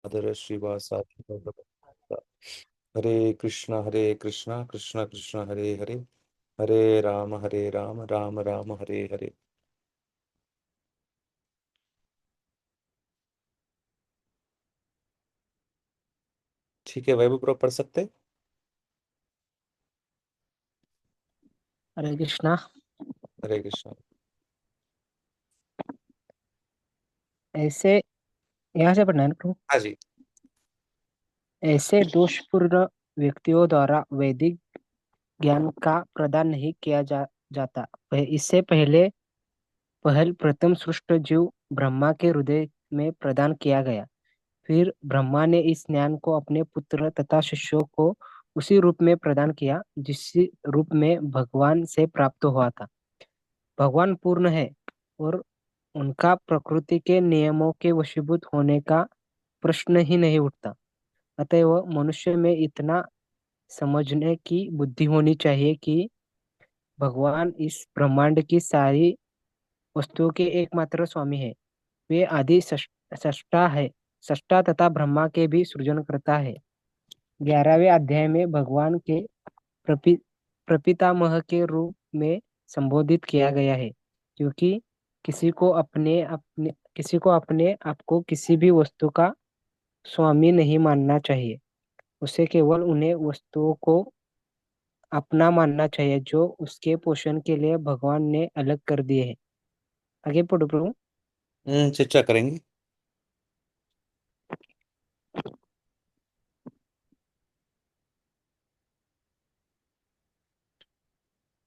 Other श्रीवासादि गौरभक्ता। हरे कृष्णा कृष्णा कृष्णा हरे हरे, हरे राम राम राम हरे हरे। ठीक है, वैभव pro पढ़ सकते हैं? हरे कृष्णा। हरे कृष्णा। ऐसे यहाँ से पढ़ना है ना प्रभु? हाँ जी। ऐसे दोषपूर्ण व्यक्तियों द्वारा वैदिक ज्ञान का प्रदान नहीं किया जाता। इससे पहले पहल प्रथम सृष्ट जीव ब्रह्मा के हृदय में प्रदान किया गया। फिर ब्रह्मा ने इस ज्ञान को अपने पुत्र तथा शिष्यों को उसी रूप में प्रदान किया जिस रूप में भगवान से प्राप्त हुआ था। भगवान पूर्ण है और उनका प्रकृति के नियमों के वशीभूत होने का प्रश्न ही नहीं उठता। अतएव मनुष्य में इतना समझने की बुद्धि होनी चाहिए कि भगवान इस ब्रह्मांड की सारी वस्तुओं के एकमात्र स्वामी है। वे आदि सृष्टा है, सृष्टा तथा ब्रह्मा के भी सृजनकर्ता है। 11वें अध्याय में भगवान के प्रपि, प्रपितामह के रूप में संबोधित किया गया है, क्योंकि किसी को अपने आप को किसी भी वस्तु का स्वामी नहीं मानना चाहिए। उसे केवल उन्हें वस्तुओं को अपना मानना चाहिए जो उसके पोषण के लिए भगवान ने अलग कर दिए हैं। आगे पढ़ो प्रभु। चर्चा करेंगे।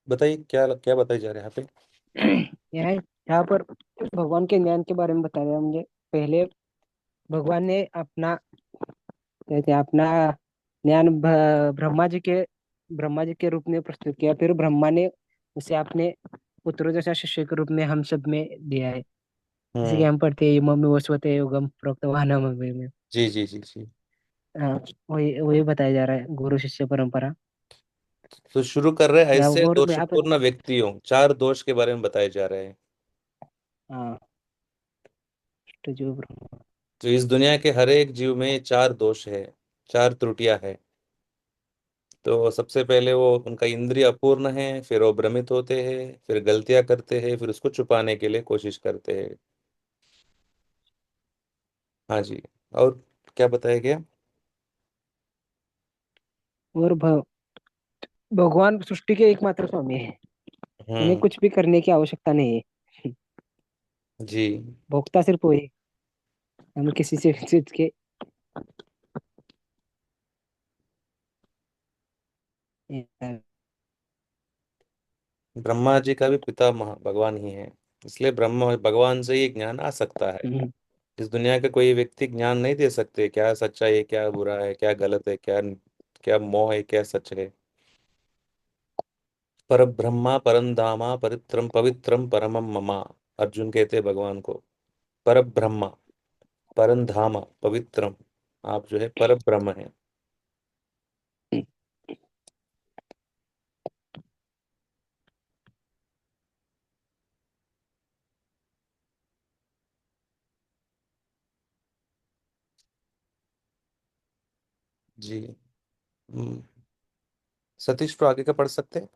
बताइए क्या क्या बताया जा रहा है यहाँ पे। यहाँ यहाँ पर भगवान के ज्ञान के बारे में बताया मुझे। पहले भगवान ने अपना कहते हैं अपना ज्ञान ब्रह्मा जी के रूप में प्रस्तुत किया। फिर ब्रह्मा ने उसे अपने पुत्रों जैसा शिष्य के रूप में हम सब में दिया है। जैसे कि हम्म। हम पढ़ते हैं मम्मी वसवते योगम प्रोक्तवान मम्मी में। जी जी जी जी। हाँ, वही वही बताया जा रहा है गुरु शिष्य परंपरा। तो शुरू कर रहे हैं, या ऐसे और यहाँ पे दोषपूर्ण व्यक्तियों, चार दोष के बारे में बताए जा रहे हैं। हाँ तो जो ब्रह्मा। तो इस दुनिया के हर एक जीव में चार दोष है, चार त्रुटियां है। तो सबसे पहले वो उनका इंद्रिय अपूर्ण है, फिर वो भ्रमित होते हैं, फिर गलतियां करते हैं, फिर उसको छुपाने के लिए कोशिश करते हैं। हाँ जी। और क्या बताया गया? और भगवान सृष्टि के एकमात्र स्वामी है। उन्हें हम्म। कुछ भी करने की आवश्यकता नहीं है। जी। भोक्ता सिर्फ वही। हम किसी से चीज के ब्रह्मा जी का भी पिता भगवान ही है, इसलिए ब्रह्म भगवान से ही ज्ञान आ सकता है। इस दुनिया का कोई व्यक्ति ज्ञान नहीं दे सकते, क्या सच्चाई है, क्या बुरा है, क्या गलत है, क्या क्या मोह है, क्या सच है। पर ब्रह्मा परम धामा पवित्रम पवित्रम परमम ममा। अर्जुन कहते हैं भगवान को, पर ब्रह्मा परम धामा पवित्रम, आप जो है पर ब्रह्म है। जी। हम्म, सतीश तो आगे का पढ़ सकते हैं?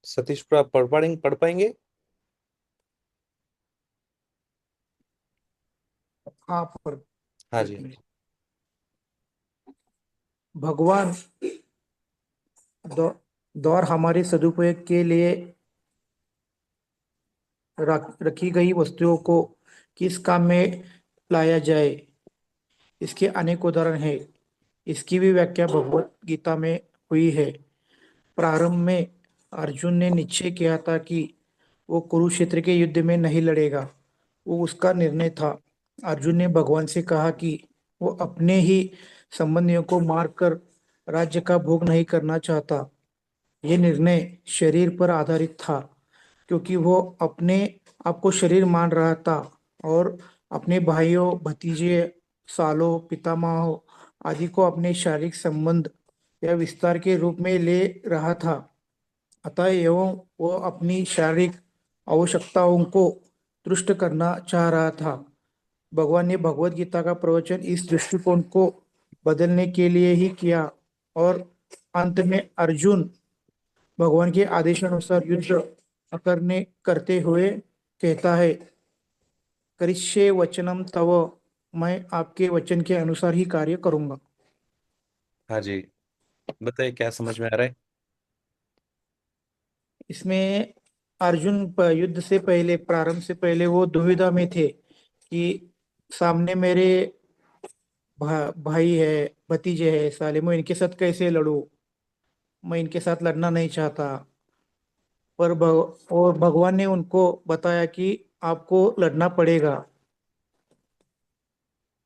सतीश प्रो आप पढ़ पाएंगे? हाँ पर हाँ एक जी। मिनट। भगवान द्वार हमारे सदुपयोग के लिए रखी गई वस्तुओं को किस काम में लाया जाए, इसके अनेक उदाहरण हैं। इसकी भी व्याख्या भगवत गीता में हुई है। प्रारंभ में अर्जुन ने निश्चय किया था कि वो कुरुक्षेत्र के युद्ध में नहीं लड़ेगा। वो उसका निर्णय था। अर्जुन ने भगवान से कहा कि वो अपने ही संबंधियों को मारकर राज्य का भोग नहीं करना चाहता। ये निर्णय शरीर पर आधारित था, क्योंकि वो अपने आप को शरीर मान रहा था और अपने भाइयों, भतीजे, सालों, पितामहों आदि को अपने शारीरिक संबंध या विस्तार के रूप में ले रहा था। अतः एवं वो अपनी शारीरिक आवश्यकताओं को तुष्ट करना चाह रहा था। भगवान ने भगवत गीता का प्रवचन इस दृष्टिकोण को बदलने के लिए ही किया और अंत में अर्जुन भगवान के आदेशानुसार युद्ध करते हुए कहता है, करिष्ये वचनम तव, मैं आपके वचन के अनुसार ही कार्य करूंगा। हाँ जी, बताइए क्या समझ में आ रहा है। इसमें अर्जुन युद्ध से पहले, प्रारंभ से पहले वो दुविधा में थे कि सामने मेरे भाई है, भतीजे है, साले, मैं इनके साथ कैसे लड़ूं। मैं इनके साथ लड़ना नहीं चाहता। और भगवान ने उनको बताया कि आपको लड़ना पड़ेगा,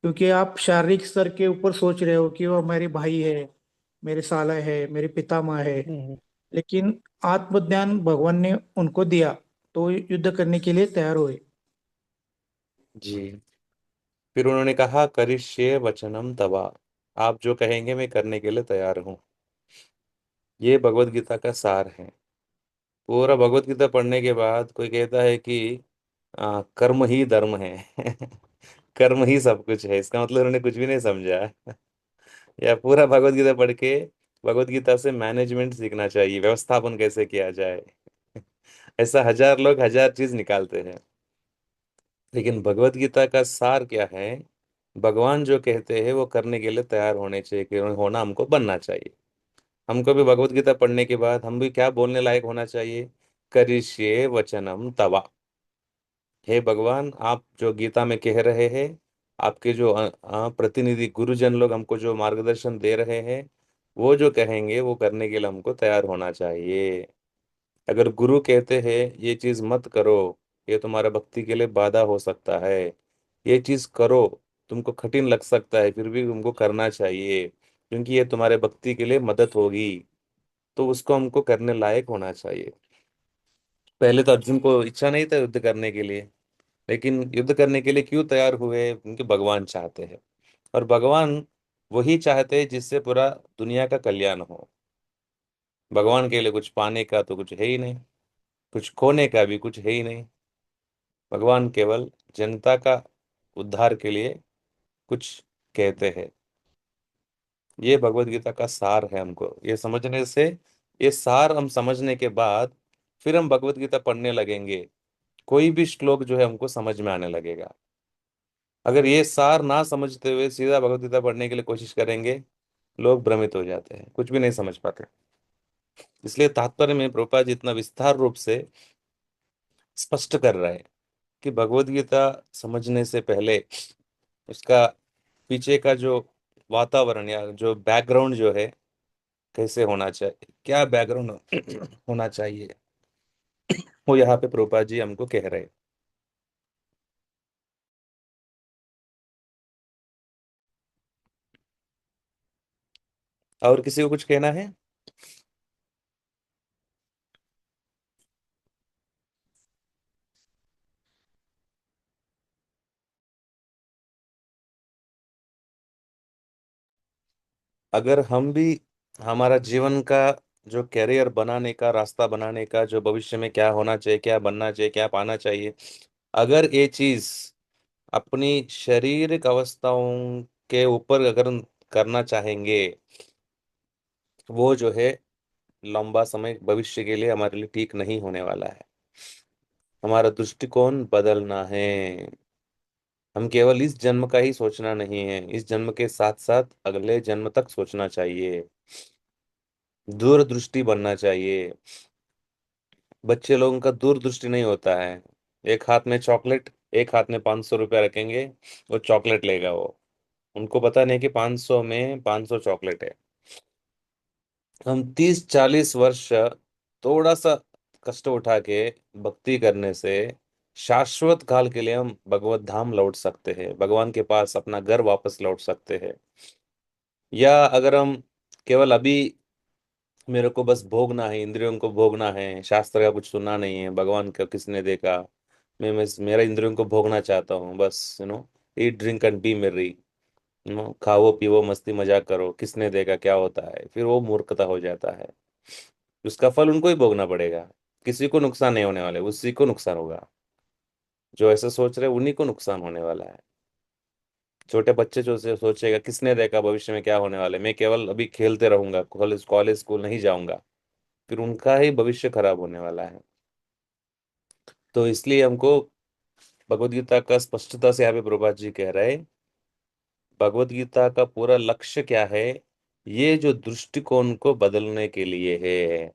क्योंकि आप शारीरिक स्तर के ऊपर सोच रहे हो कि वो मेरे भाई है, मेरे साला है, मेरे पितामह है। हम्म, लेकिन आत्मज्ञान भगवान ने उनको दिया, तो युद्ध करने के लिए तैयार हुए। जी, फिर उन्होंने कहा करिष्ये वचनम तवा, आप जो कहेंगे मैं करने के लिए तैयार हूँ। ये भगवत गीता का सार है। पूरा भगवत गीता पढ़ने के बाद कोई कहता है कि कर्म ही धर्म है। कर्म ही सब कुछ है, इसका मतलब उन्होंने कुछ भी नहीं समझा। या पूरा भगवत गीता पढ़ के भगवत गीता से मैनेजमेंट सीखना चाहिए, व्यवस्थापन कैसे किया जाए। ऐसा हजार लोग हजार चीज निकालते हैं, लेकिन भगवत गीता का सार क्या है? भगवान जो कहते हैं वो करने के लिए तैयार होने चाहिए, कि होना हमको बनना चाहिए। हमको भी भगवत गीता पढ़ने के बाद हम भी क्या बोलने लायक होना चाहिए? करिष्ये वचनम तवा। हे भगवान, आप जो गीता में कह रहे हैं, आपके जो प्रतिनिधि गुरुजन लोग हमको जो मार्गदर्शन दे रहे हैं, वो जो कहेंगे वो करने के लिए हमको तैयार होना चाहिए। अगर गुरु कहते हैं ये चीज मत करो, ये तुम्हारा भक्ति के लिए बाधा हो सकता है, ये चीज करो, तुमको कठिन लग सकता है फिर भी तुमको करना चाहिए क्योंकि ये तुम्हारे भक्ति के लिए मदद होगी, तो उसको हमको करने लायक होना चाहिए। पहले तो अर्जुन को इच्छा नहीं था युद्ध करने के लिए, लेकिन युद्ध करने के लिए क्यों तैयार हुए? क्योंकि भगवान चाहते हैं। और भगवान वही चाहते हैं जिससे पूरा दुनिया का कल्याण हो। भगवान के लिए कुछ पाने का तो कुछ है ही नहीं, कुछ खोने का भी कुछ है ही नहीं। भगवान केवल जनता का उद्धार के लिए कुछ कहते हैं। ये भगवत गीता का सार है। हमको ये समझने से, ये सार हम समझने के बाद फिर हम भगवत गीता पढ़ने लगेंगे, कोई भी श्लोक जो है हमको समझ में आने लगेगा। अगर ये सार ना समझते हुए सीधा भगवत गीता पढ़ने के लिए कोशिश करेंगे, लोग भ्रमित हो जाते हैं, कुछ भी नहीं समझ पाते। इसलिए तात्पर्य में प्रभुपाद जी इतना विस्तार रूप से स्पष्ट कर रहे हैं कि भगवत गीता समझने से पहले उसका पीछे का जो वातावरण या जो बैकग्राउंड जो है कैसे होना चाहिए, क्या बैकग्राउंड होना चाहिए, वो यहाँ पे प्रभुपाद जी हमको कह रहे हैं। और किसी को कुछ कहना है? अगर हम भी हमारा जीवन का जो कैरियर बनाने का, रास्ता बनाने का, जो भविष्य में क्या होना चाहिए, क्या बनना चाहिए, क्या पाना चाहिए, अगर ये चीज अपनी शारीरिक अवस्थाओं के ऊपर अगर करना चाहेंगे, वो जो है लंबा समय भविष्य के लिए हमारे लिए ठीक नहीं होने वाला है। हमारा दृष्टिकोण बदलना है। हम केवल इस जन्म का ही सोचना नहीं है, इस जन्म के साथ साथ अगले जन्म तक सोचना चाहिए, दूरदृष्टि बनना चाहिए। बच्चे लोगों का दूरदृष्टि नहीं होता है। एक हाथ में चॉकलेट, एक हाथ में 500 रुपया रखेंगे, वो चॉकलेट लेगा वो। उनको पता नहीं कि 500 में 500 चॉकलेट है। हम 30-40 वर्ष थोड़ा सा कष्ट उठा के भक्ति करने से शाश्वत काल के लिए हम भगवत धाम लौट सकते हैं, भगवान के पास अपना घर वापस लौट सकते हैं। या अगर हम केवल अभी मेरे को बस भोगना है, इंद्रियों को भोगना है, शास्त्र का कुछ सुनना नहीं है, भगवान का किसने देखा, मैं मेरा इंद्रियों को भोगना चाहता हूँ, बस ईट ड्रिंक एंड बी मेरी, खाओ पीवो मस्ती मजाक करो, किसने देखा क्या होता है, फिर वो मूर्खता हो जाता है। उसका फल उनको ही भोगना पड़ेगा। किसी को नुकसान नहीं होने वाले, उसी को नुकसान होगा। जो ऐसा सोच रहे उन्हीं को नुकसान होने वाला है। छोटे बच्चे जो से सोचेगा किसने देखा भविष्य में क्या होने वाला है, मैं केवल अभी खेलते रहूंगा, कॉलेज कॉलेज स्कूल नहीं जाऊंगा, फिर उनका ही भविष्य खराब होने वाला है। तो इसलिए हमको भगवत गीता का स्पष्टता से यहाँ पे प्रभुपाद जी कह रहे हैं, भगवत गीता का पूरा लक्ष्य क्या है, ये जो दृष्टिकोण को बदलने के लिए है।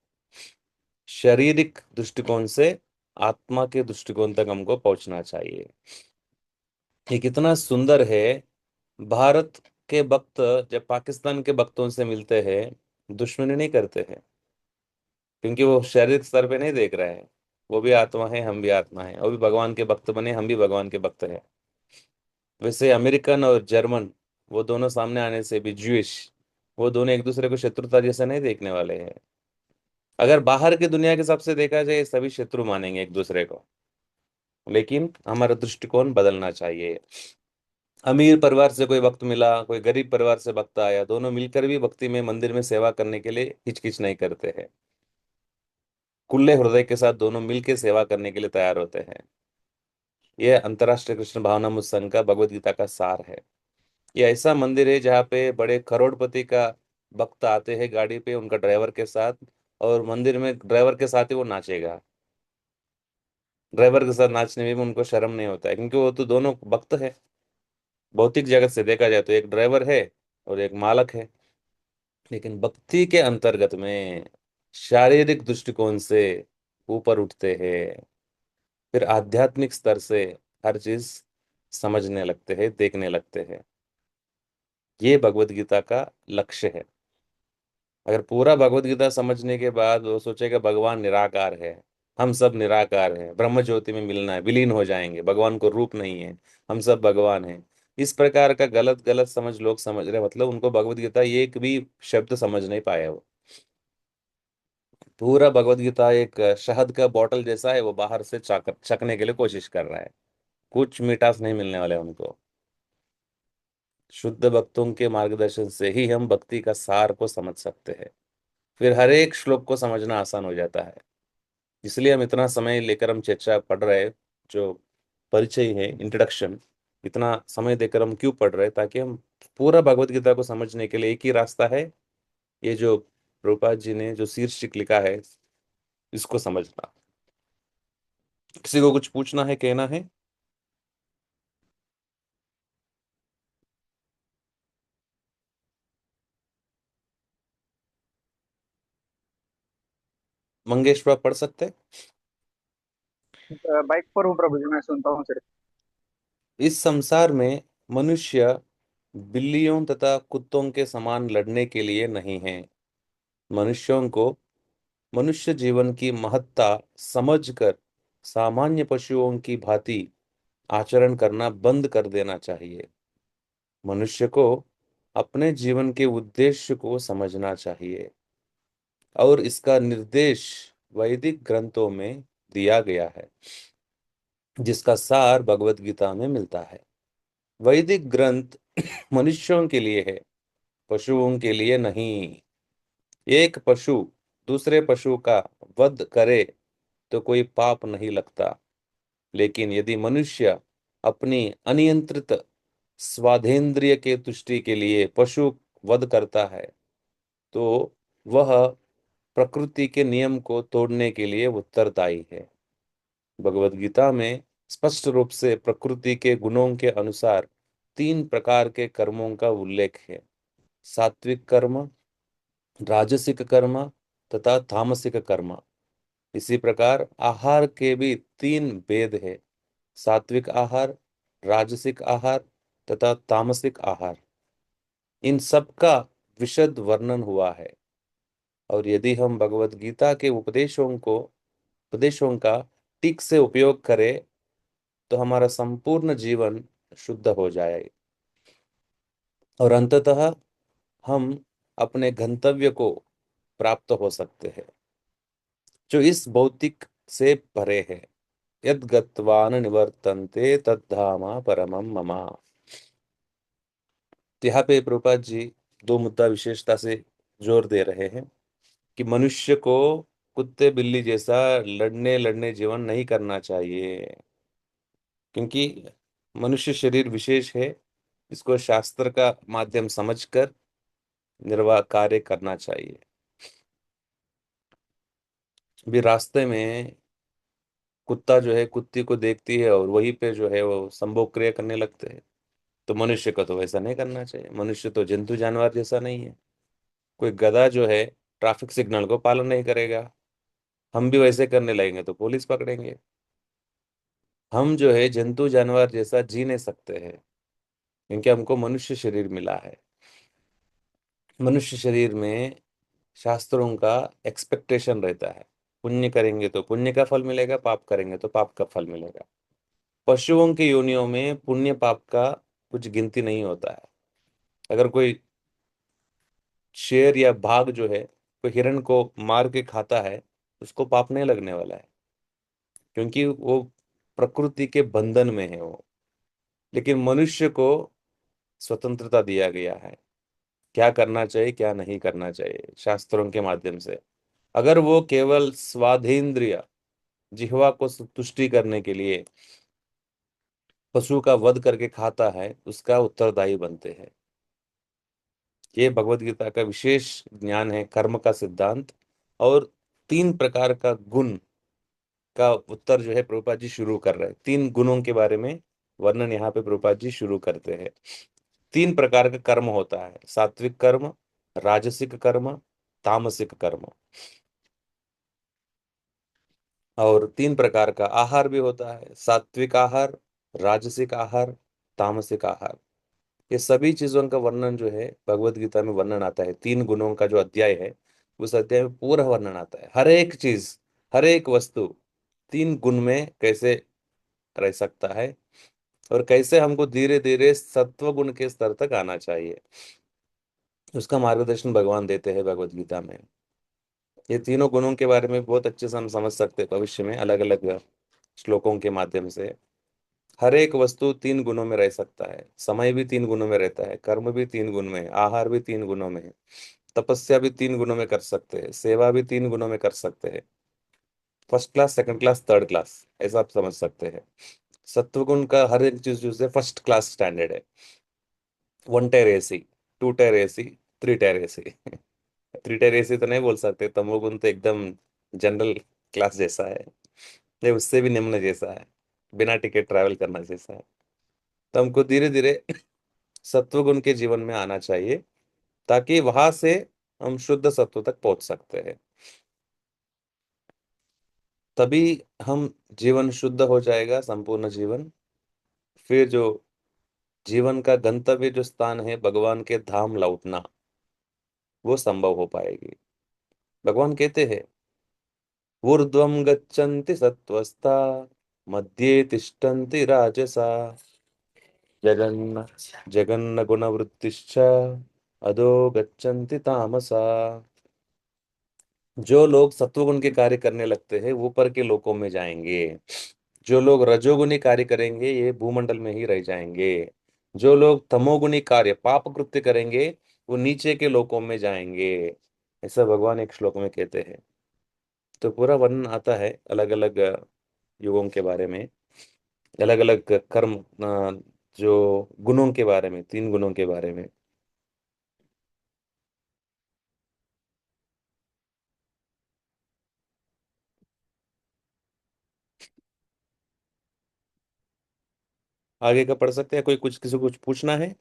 शारीरिक दृष्टिकोण से आत्मा के दृष्टिकोण तक हमको पहुंचना चाहिए। ये कितना सुंदर है। भारत के भक्त जब पाकिस्तान के भक्तों से मिलते हैं, दुश्मनी नहीं करते हैं, क्योंकि वो शारीरिक स्तर पे नहीं देख रहे हैं। वो भी आत्मा है, हम भी आत्मा है, वो भी भगवान के भक्त बने, हम भी भगवान के भक्त हैं। वैसे अमेरिकन और जर्मन, वो दोनों सामने आने से भी ज्यूइश, वो दोनों एक दूसरे को शत्रुता जैसे नहीं देखने वाले हैं। अगर बाहर की दुनिया के हिसाब से देखा जाए, सभी शत्रु मानेंगे एक दूसरे को, लेकिन हमारा दृष्टिकोण बदलना चाहिए। अमीर परिवार से कोई भक्त मिला, कोई गरीब परिवार से भक्त आया, दोनों मिलकर भी भक्ति में मंदिर में सेवा करने के लिए हिचकिच नहीं करते हैं। खुले हृदय के साथ दोनों मिलकर सेवा करने के लिए तैयार होते हैं। यह अंतर्राष्ट्रीय कृष्ण भावनामृत संघ का भगवत गीता का सार है। ये ऐसा मंदिर है जहाँ पे बड़े करोड़पति का भक्त आते हैं गाड़ी पे उनका ड्राइवर के साथ, और मंदिर में ड्राइवर के साथ ही वो नाचेगा। ड्राइवर के साथ नाचने में भी उनको शर्म नहीं होता है, क्योंकि वो तो दोनों भक्त है। भौतिक जगत से देखा जाए तो एक ड्राइवर है और एक मालक है, लेकिन भक्ति के अंतर्गत में शारीरिक दृष्टिकोण से ऊपर उठते हैं, फिर आध्यात्मिक स्तर से हर चीज समझने लगते हैं, देखने लगते हैं। ये भगवत गीता का लक्ष्य है। अगर पूरा भगवत गीता समझने के बाद वो सोचेगा भगवान निराकार है, हम सब निराकार हैं, ब्रह्म ज्योति में मिलना है, विलीन हो जाएंगे, भगवान को रूप नहीं है, हम सब भगवान हैं, इस प्रकार का गलत गलत समझ लोग समझ रहे, मतलब उनको भगवत गीता एक भी शब्द समझ नहीं पाया वो। पूरा भगवत गीता एक शहद का बॉटल जैसा है, वो बाहर से चखने के लिए कोशिश कर रहा है, कुछ मिठास नहीं मिलने वाला है उनको। शुद्ध भक्तों के मार्गदर्शन से ही हम भक्ति का सार को समझ सकते हैं, फिर हर एक श्लोक को समझना आसान हो जाता है। इसलिए हम इतना समय लेकर हम चर्चा पढ़ रहे हैं, जो परिचय है, इंट्रोडक्शन, इतना समय देकर हम क्यों पढ़ रहे हैं, ताकि हम पूरा भगवत गीता को समझने के लिए एक ही रास्ता है, ये जो प्रभुपाद जी ने जो शीर्षक लिखा है, इसको समझना। किसी को कुछ पूछना है, कहना है? मंगेश आप पढ़ सकते हैं? बाइक पर हूँ प्रभु जी, मैं सुनता हूँ सिर्फ। इस संसार में मनुष्य बिल्लियों तथा कुत्तों के समान लड़ने के लिए नहीं है। मनुष्यों को मनुष्य जीवन की महत्ता समझकर सामान्य पशुओं की भांति आचरण करना बंद कर देना चाहिए। मनुष्य को अपने जीवन के उद्देश्य को समझना चाहिए, और इसका निर्देश वैदिक ग्रंथों में दिया गया है, जिसका सार भगवत गीता में मिलता है। वैदिक ग्रंथ मनुष्यों के लिए है, पशुओं के लिए नहीं। एक पशु दूसरे पशु का वध करे तो कोई पाप नहीं लगता, लेकिन यदि मनुष्य अपनी अनियंत्रित स्वादेंद्रिय के तुष्टि के लिए पशु वध करता है, तो वह प्रकृति के नियम को तोड़ने के लिए उत्तरदायी है। भगवत गीता में स्पष्ट रूप से प्रकृति के गुणों के अनुसार तीन प्रकार के कर्मों का उल्लेख है: सात्विक कर्म, राजसिक कर्म तथा तामसिक कर्म। इसी प्रकार आहार के भी तीन भेद है: सात्विक आहार, राजसिक आहार तथा तामसिक आहार। इन सब का विशद वर्णन हुआ है, और यदि हम भगवत गीता के उपदेशों का ठीक से उपयोग करें, तो हमारा संपूर्ण जीवन शुद्ध हो जाए, और अंततः हम अपने गंतव्य को प्राप्त हो सकते हैं, जो इस भौतिक से परे है। यद गत्वा न निवर्तन्ते तद्धामा परमम मम। तो यहाँ पे प्रभुपाद जी दो मुद्दा विशेषता से जोर दे रहे हैं कि मनुष्य को कुत्ते बिल्ली जैसा लड़ने लड़ने जीवन नहीं करना चाहिए, क्योंकि मनुष्य शरीर विशेष है। इसको शास्त्र का माध्यम समझकर निर्वाह कार्य करना चाहिए। अभी रास्ते में कुत्ता जो है कुत्ती को देखती है और वहीं पे जो है वो संभोग क्रिया करने लगते हैं। तो मनुष्य को तो वैसा नहीं करना चाहिए। मनुष्य तो जंतु जानवर जैसा नहीं है। कोई गधा जो है ट्रैफिक सिग्नल को पालन नहीं करेगा, हम भी वैसे करने लगेंगे तो पुलिस पकड़ेंगे। हम जो है जंतु जानवर जैसा जी नहीं सकते हैं, क्योंकि हमको मनुष्य शरीर मिला है। मनुष्य शरीर में शास्त्रों का एक्सपेक्टेशन रहता है। पुण्य करेंगे तो पुण्य का फल मिलेगा, पाप करेंगे तो पाप का फल मिलेगा। पशुओं की योनियों में पुण्य पाप का कुछ गिनती नहीं होता है। अगर कोई शेर या बाघ जो है कोई हिरण को मार के खाता है, उसको पाप नहीं लगने वाला है, क्योंकि वो प्रकृति के बंधन में है वो। लेकिन मनुष्य को स्वतंत्रता दिया गया है, क्या करना चाहिए क्या नहीं करना चाहिए शास्त्रों के माध्यम से। अगर वो केवल स्वाधींद्रिय जिह्वा को संतुष्टि करने के लिए पशु का वध करके खाता है, उसका उत्तरदायी बनते हैं। ये भगवत गीता का विशेष ज्ञान है, कर्म का सिद्धांत। और तीन प्रकार का गुण का उत्तर जो है प्रभुपाद जी शुरू कर रहे हैं। तीन गुणों के बारे में वर्णन यहाँ पे प्रभुपाद जी शुरू करते हैं। तीन प्रकार का कर्म होता है, सात्विक कर्म, राजसिक कर्म, तामसिक कर्म। और तीन प्रकार का आहार भी होता है, सात्विक आहार, राजसिक आहार, तामसिक आहार। ये सभी चीजों का वर्णन जो है भगवत गीता में वर्णन आता है। तीन गुणों का जो अध्याय है उस अध्याय में पूरा वर्णन आता है। हर एक चीज, हर एक वस्तु तीन गुण में कैसे रह सकता है और कैसे हमको धीरे धीरे सत्व गुण के स्तर तक आना चाहिए, उसका मार्गदर्शन भगवान देते हैं भगवत गीता में। ये तीनों गुणों के बारे में बहुत अच्छे से हम समझ सकते हैं भविष्य में अलग अलग श्लोकों के माध्यम से। हर एक वस्तु तीन गुणों में रह सकता है। समय भी तीन गुणों में रहता है, कर्म भी तीन गुण में है, आहार भी तीन गुणों में है, तपस्या भी तीन गुणों में कर सकते हैं, सेवा भी तीन गुणों में कर सकते हैं। First class, second class, third class, ऐसा आप समझ सकते हैं। सत्वगुण का हर एक चीज जो है फर्स्ट क्लास स्टैंडर्ड है। One tier AC, two tier AC, three tier AC. Three tier AC तो नहीं बोल सकते, तमोगुण तो एकदम जनरल क्लास जैसा है, ये उससे भी निम्न जैसा है, बिना टिकट ट्रैवल करना जैसा है। तो हमको धीरे धीरे सत्वगुण के जीवन में आना चाहिए, ताकि वहां से हम शुद्ध सत्व तक पहुंच सकते हैं। तभी हम जीवन शुद्ध हो जाएगा, संपूर्ण जीवन। फिर जो जीवन का गंतव्य जो स्थान है भगवान के धाम लौटना, वो संभव हो पाएगी। भगवान कहते हैं ऊर्ध्वं गच्छन्ति सत्त्वस्ता मध्ये तिष्ठन्ति राजसा जगन्न जगन्न गुणवृत्तिश्च अधो गच्छन्ति तामसा। जो लोग सत्वगुण के कार्य करने लगते हैं वो ऊपर के लोकों में जाएंगे। जो लोग रजोगुणी कार्य करेंगे ये भूमंडल में ही रह जाएंगे। जो लोग तमोगुणी कार्य पाप कृत्य करेंगे वो नीचे के लोकों में जाएंगे। ऐसा भगवान एक श्लोक में कहते हैं। तो पूरा वर्णन आता है अलग अलग युगों के बारे में, अलग अलग कर्म जो गुणों के बारे में, तीन गुणों के बारे में। आगे का पढ़ सकते हैं, कोई कुछ किसी को कुछ पूछना है?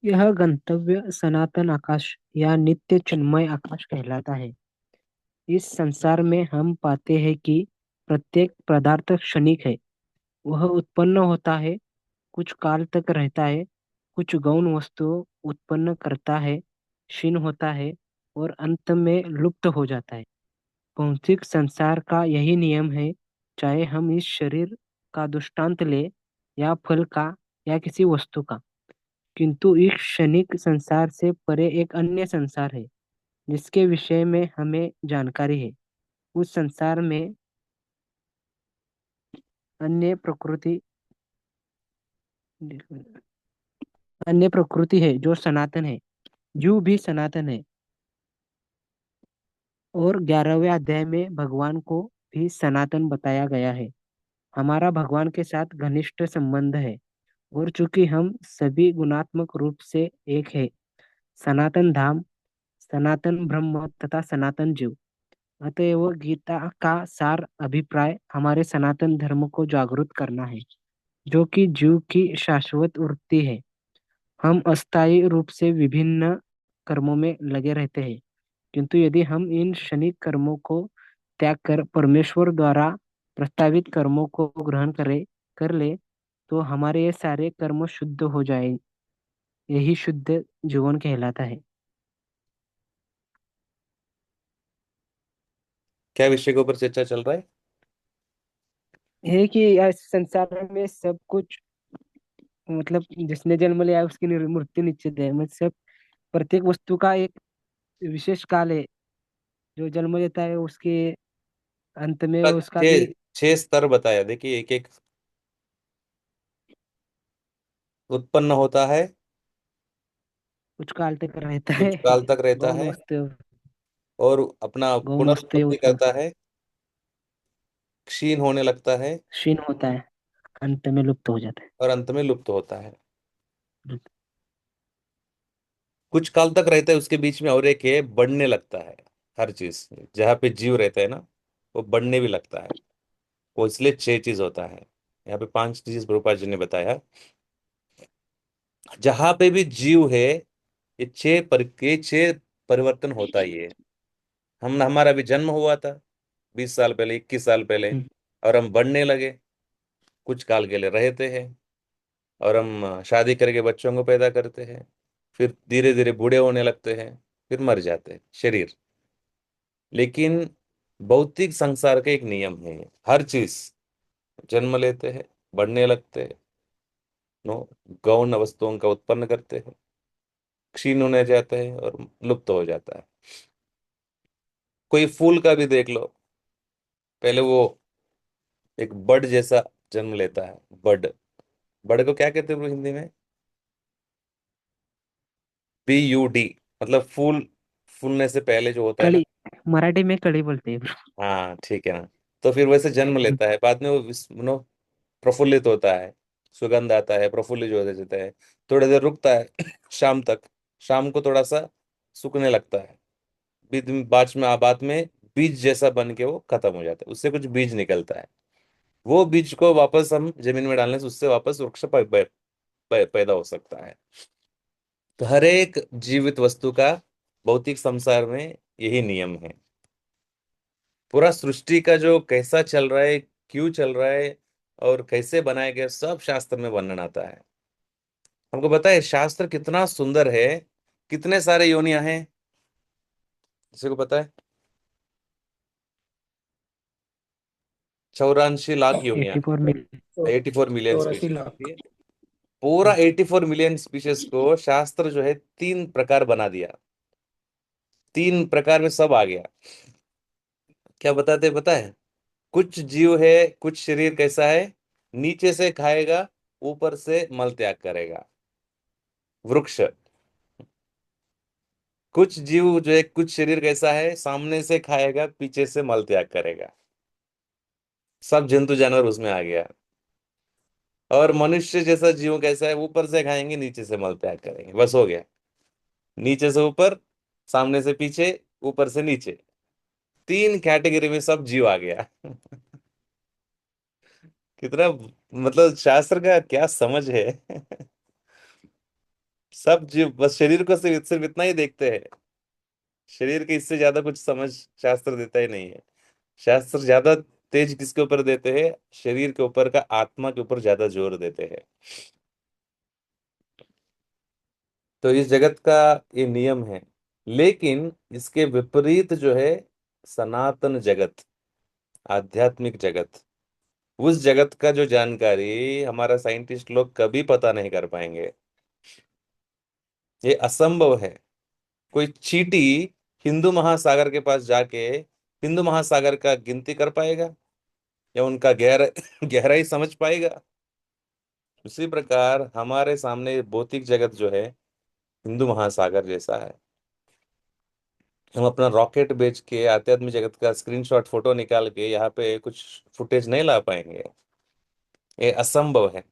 यह गंतव्य सनातन आकाश या नित्य चिन्मय आकाश कहलाता है। इस संसार में हम पाते हैं कि प्रत्येक पदार्थ क्षणिक है। वह उत्पन्न होता है, कुछ काल तक रहता है, कुछ गौण वस्तु उत्पन्न करता है, क्षीण होता है और अंत में लुप्त हो जाता है। भौतिक संसार का यही नियम है। चाहे हम इस शरीर का दृष्टांत ले, या फल का, या किसी वस्तु का, किंतु इस क्षणिक संसार से परे एक अन्य संसार है जिसके विषय में हमें जानकारी है। उस संसार में अन्य प्रकृति अन्य प्रकृति है जो सनातन है, जीव भी सनातन है। और 11वें अध्याय में भगवान को भी सनातन बताया गया है। हमारा भगवान के साथ घनिष्ठ संबंध है, और चूंकि हम सभी गुणात्मक रूप से एक है, सनातन धाम, सनातन ब्रह्म तथा सनातन जीव, अतएव गीता का सार अभिप्राय हमारे सनातन धर्म को जागृत करना है, जो कि जीव की शाश्वत वृत्ति है। हम अस्थायी रूप से विभिन्न कर्मों में लगे रहते हैं, किंतु यदि हम इन क्षणिक कर्मों को त्याग कर परमेश्वर द्वारा प्रस्तावित कर्मों को ग्रहण कर ले, तो हमारे ये सारे कर्म शुद्ध हो जाए। यही शुद्ध जीवन कहलाता है। क्या विषय के ऊपर चर्चा चल रहा है? है कि इस संसार में सब कुछ, मतलब जिसने जन्म लिया है उसकी मृत्यु निश्चित है। मतलब प्रत्येक वस्तु का एक विशेष काल है। जो जन्म लेता है उसके अंत में उसका भी छह छह स्तर बताया, देखिए, एक एक उत्पन्न होता है, कुछ काल तक रहता है। कुछ काल तक रहता गौण है, वस्तु, और अपना गौण वस्तु पुनरुत्पत्ति उत्पन्न, करता है, क्षीण होने लगता है, क्षीण होता है, अंत में लुप्त हो जाता और अंत में लुप्त होता है। है। कुछ काल तक रहता है, उसके बीच में और एक है, बढ़ने लगता है। हर चीज जहाँ पे जीव रहता है ना, वो बढ़ने भी लगता है। वो इसलिए छह चीज होता है। यहाँ पे पांच चीज प्रभुपाद जी ने बताया। जहां पे भी जीव है, ये छह परिवर्तन होता ही है। हमारा भी जन्म हुआ था 20 साल पहले, 21 साल पहले, हम्म, और हम बढ़ने लगे। कुछ काल के लिए रहते हैं, और हम शादी करके बच्चों को पैदा करते हैं, फिर धीरे धीरे बूढ़े होने लगते हैं, फिर मर जाते हैं शरीर। लेकिन भौतिक संसार का एक नियम है, हर चीज जन्म लेते हैं, बढ़ने लगते हैं, नो, गौण वस्तुओं का उत्पन्न करते हैं, क्षीण होने जाते हैं, और लुप्त हो जाता है। कोई फूल का भी देख लो, पहले वो एक बड जैसा जन्म लेता है। बड, बड को क्या कहते हैं हिंदी में? PUD, मतलब फूल, फूलने से पहले जो होता है ना। कली, मराठी में कली बोलते हैं bro। हाँ, ठीक है ना। तो फिर वैसे जन्म लेता है, बाद में वो प्रफुल्लित होता है, सुगंध आता है, प्रफुल्लित हो जाता है, थोड़ी देर रुकता है शाम तक, शाम को थोड़ा सा सूखने लगता है, बाद में बीज जैसा बन के वो खत्म हो जाता है, उससे कुछ बीज निकलता है। वो बीज को वापस हम जमीन में डालने से उससे वापस वृक्ष पैदा हो सकता है। तो हर एक जीवित वस्तु का भौतिक संसार में यही नियम है। पूरा सृष्टि का जो कैसा चल रहा है, क्यों चल रहा है, और कैसे बनाया गया, सब शास्त्र में वर्णन आता है। हमको पता है शास्त्र कितना सुंदर है। कितने सारे योनियां हैं, किसी को पता है? 84 लाख योनियां, 84 मिलियन। 84 मिलियन 84 लाख। स्पीशीज। पूरा 84 मिलियन स्पीशीज को शास्त्र जो है तीन प्रकार बना दिया। तीन प्रकार में सब आ गया। क्या बताते हैं, पता है? कुछ जीव है, कुछ शरीर कैसा है, नीचे से खाएगा, ऊपर से मल त्याग करेगा, वृक्ष। कुछ जीव जो है, कुछ शरीर कैसा है, सामने से खाएगा, पीछे से मल त्याग करेगा। सब जंतु जानवर उसमें आ गया। और मनुष्य जैसा जीव कैसा है, ऊपर से खाएंगे, नीचे से मल त्याग करेंगे, बस हो गया। नीचे से ऊपर, सामने से पीछे, ऊपर से नीचे, तीन कैटेगरी में सब जीव आ गया कितना, मतलब शास्त्र का क्या समझ है सब जीव बस शरीर को सिर्फ सिर्फ इतना ही देखते हैं। शरीर के इससे ज्यादा कुछ समझ शास्त्र देता ही नहीं है। शास्त्र ज्यादा तेज किसके ऊपर देते हैं? शरीर के ऊपर का, आत्मा के ऊपर ज्यादा जोर देते हैं। तो इस जगत का ये नियम है। लेकिन इसके विपरीत जो है, सनातन जगत, आध्यात्मिक जगत, उस जगत का जो जानकारी हमारा साइंटिस्ट लोग कभी पता नहीं कर पाएंगे। ये असंभव है। कोई चींटी हिंदू महासागर के पास जाके हिंदू महासागर का गिनती कर पाएगा या उनका गहराई समझ पाएगा? उसी प्रकार हमारे सामने भौतिक जगत जो है हिंदू महासागर जैसा है। हम अपना रॉकेट भेज के आध्यात्मिक जगत का स्क्रीनशॉट फोटो निकाल के यहाँ पे कुछ फुटेज नहीं ला पाएंगे। ये असंभव है।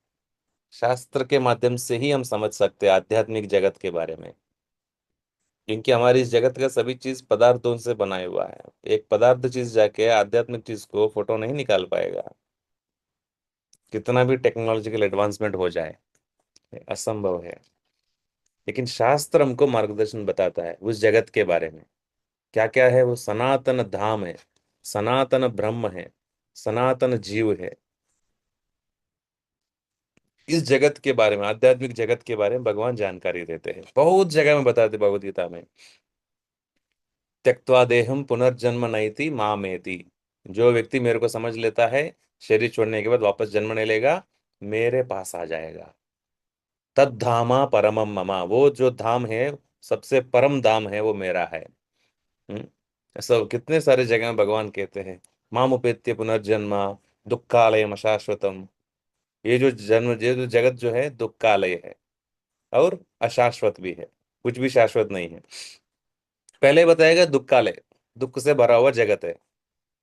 शास्त्र के माध्यम से ही हम समझ सकते हैं आध्यात्मिक जगत के बारे में, क्योंकि हमारी इस जगत का सभी चीज पदार्थों से बनाया हुआ है। एक पदार्थ चीज जाके आध्यात्मिक चीज को फोटो नहीं निकाल पाएगा, कितना भी टेक्नोलॉजिकल एडवांसमेंट हो जाए। ये असंभव है। लेकिन शास्त्र हमको मार्गदर्शन बताता है उस जगत के बारे में। क्या क्या है वो? सनातन धाम है, सनातन ब्रह्म है, सनातन जीव है। इस जगत के बारे में, आध्यात्मिक जगत के बारे में भगवान जानकारी देते हैं, बहुत जगह में बताते भगवत गीता में। त्यक्त्वा देहम पुनर्जन्म नैति मामेति। जो व्यक्ति मेरे को समझ लेता है, शरीर छोड़ने के बाद वापस जन्म नहीं लेगा, मेरे पास आ जाएगा। तद धामा परमम ममा, वो जो धाम है, सबसे परम धाम है, वो मेरा है। हम्म। ऐसा कितने सारे जगह में भगवान कहते हैं, माम उपेत्य पुनर्जन्म दुक्खालयम अशाश्वतम। ये जो जगत जो है दुक्खालय है और अशाश्वत भी है। कुछ भी शाश्वत नहीं है। पहले बताएगा दुक्खालय, दुख से भरा हुआ जगत है।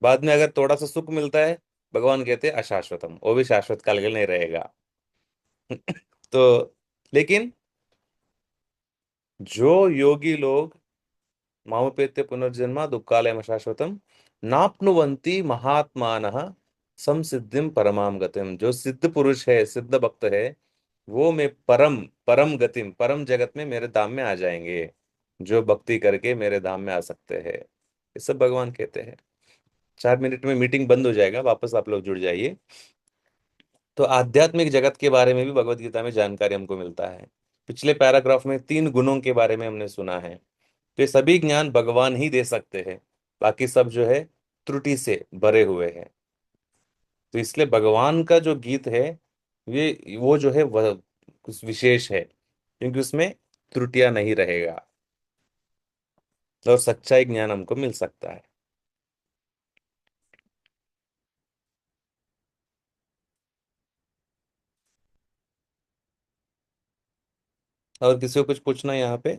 बाद में अगर थोड़ा सा सुख मिलता है, भगवान कहते हैं अशाश्वतम, वो भी शाश्वत काल के लिए नहीं रहेगा। तो लेकिन जो योगी लोग मामुपेत्य पुनर्जन्म दुक्खालयम शाश्वतम नाप्नुवन्ति महात्मानः संसिद्धिम परमाम गतिम, जो सिद्ध पुरुष है, सिद्ध भक्त है, वो मैं परम परम गतिम, परम जगत में मेरे धाम में आ जाएंगे। जो भक्ति करके मेरे धाम में आ सकते हैं, ये सब भगवान कहते हैं। 4 मिनट में मीटिंग बंद हो जाएगा, वापस आप लोग जुड़ जाइए। तो आध्यात्मिक जगत के बारे में भी भगवत गीता में जानकारी हमको मिलता है। पिछले पैराग्राफ में 3 गुणों के बारे में हमने सुना है। तो ये सभी ज्ञान भगवान ही दे सकते हैं, बाकी सब जो है त्रुटि से भरे हुए हैं। तो इसलिए भगवान का जो गीत है, ये वो जो है वह कुछ विशेष है, क्योंकि उसमें त्रुटियां नहीं रहेगा और सच्चाई ज्ञान हमको मिल सकता है। और किसी को कुछ पूछना है यहाँ पे?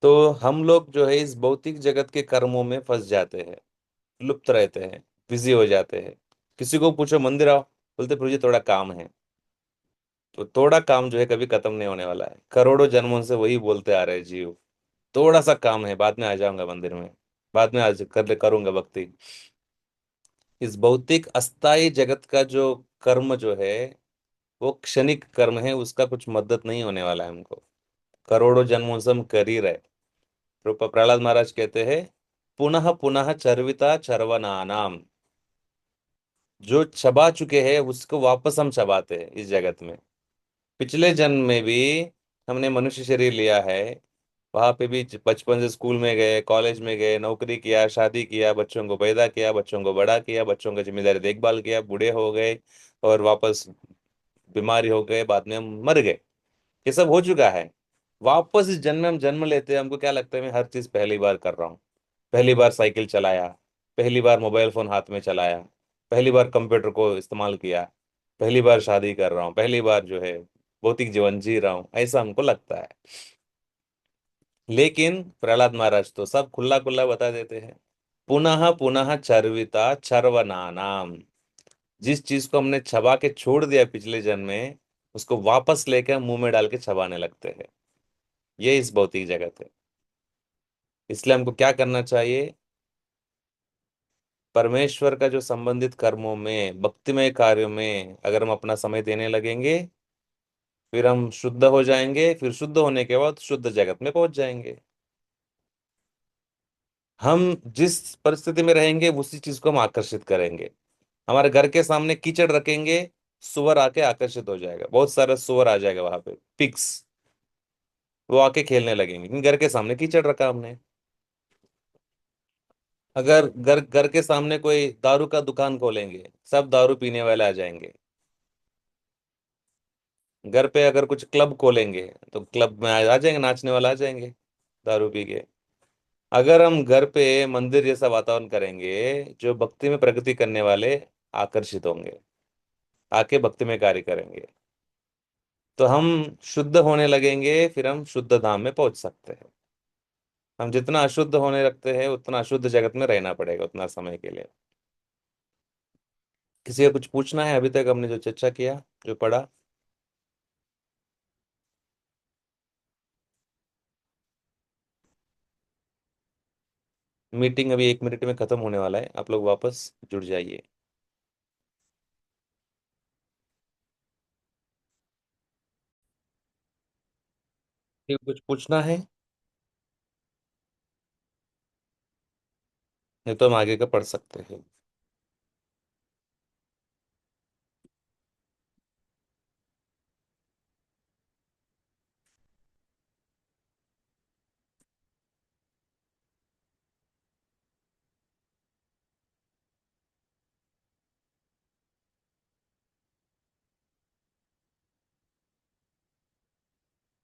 तो हम लोग जो है इस भौतिक जगत के कर्मों में फंस जाते हैं, लुप्त रहते हैं, बिजी हो जाते हैं। किसी को पूछो मंदिर आओ, बोलते प्रभु जी थोड़ा काम है। तो थोड़ा काम जो है कभी खत्म नहीं होने वाला है। करोड़ों जन्मों से वही बोलते आ रहे हैं जीव, थोड़ा सा काम है, बाद में आ जाऊंगा मंदिर में, बाद में आज करूंगा भक्ति। इस भौतिक अस्थाई जगत का जो कर्म जो है, वो क्षणिक कर्म है, उसका कुछ मदद नहीं होने वाला है हमको। करोड़ों जन्मों से हम कर ही रहे। प्रहलाद महाराज कहते हैं, पुनः पुनः चर्विता चरवनानाम। जो चबा चुके हैं उसको वापस हम चबाते हैं इस जगत में। पिछले जन्म में भी हमने मनुष्य शरीर लिया है, वहां पे भी बचपन से स्कूल में गए, कॉलेज में गए, नौकरी किया, शादी किया, बच्चों को पैदा किया, बच्चों को बड़ा किया, बच्चों की जिम्मेदारी देखभाल किया, बूढ़े हो गए और वापस बीमारी हो गए, बाद में हम मर गए। ये सब हो चुका है। वापस इस जन्म में हम जन्म लेते हैं, हमको क्या लगता है मैं हर चीज पहली बार कर रहा हूँ। पहली बार साइकिल चलाया, पहली बार मोबाइल फोन हाथ में चलाया, पहली बार कंप्यूटर को इस्तेमाल किया, पहली बार शादी कर रहा हूँ, पहली बार जो है भौतिक जीवन जी रहा हूँ, ऐसा हमको लगता है। लेकिन प्रहलाद महाराज तो सब खुला खुला बता देते हैं, पुनः पुनः चर्विता चरवनानाम। जिस चीज को हमने चबा के छोड़ दिया पिछले जन्म में, उसको वापस लेकर मुंह में डाल के चबाने लगते हैं। ये इस भौतिक जगत है। इसलिए हमको क्या करना चाहिए? परमेश्वर का जो संबंधित कर्मों में, भक्तिमय कार्यों में अगर हम अपना समय देने लगेंगे, फिर हम शुद्ध हो जाएंगे। फिर शुद्ध होने के बाद शुद्ध जगत में पहुंच जाएंगे। हम जिस परिस्थिति में रहेंगे उसी चीज को हम आकर्षित करेंगे। हमारे घर के सामने कीचड़ रखेंगे सुअर आके आकर्षित हो जाएगा, बहुत सारा सुअर आ जाएगा वहां पे, पिग्स, वो आके खेलने लगेंगे, क्योंकि घर के सामने कीचड़ रखा हमने। अगर घर घर के सामने कोई दारू का दुकान खोलेंगे, सब दारू पीने वाले आ जाएंगे। घर पे अगर कुछ क्लब खोलेंगे तो क्लब में आ जाएंगे, नाचने वाले आ जाएंगे दारू पी के। अगर हम घर पे मंदिर जैसा वातावरण करेंगे, जो भक्ति में प्रगति करने वाले आकर्षित होंगे, आके भक्ति में कार्य करेंगे, तो हम शुद्ध होने लगेंगे, फिर हम शुद्ध धाम में पहुंच सकते हैं। हम जितना अशुद्ध होने लगते हैं उतना अशुद्ध जगत में रहना पड़ेगा उतना समय के लिए। किसी का कुछ पूछना है? अभी तक हमने जो चर्चा किया, जो पढ़ा। मीटिंग अभी 1 मिनट में खत्म होने वाला है, आप लोग वापस जुड़ जाइए। कुछ पूछना है? नहीं तो हम आगे का पढ़ सकते हैं।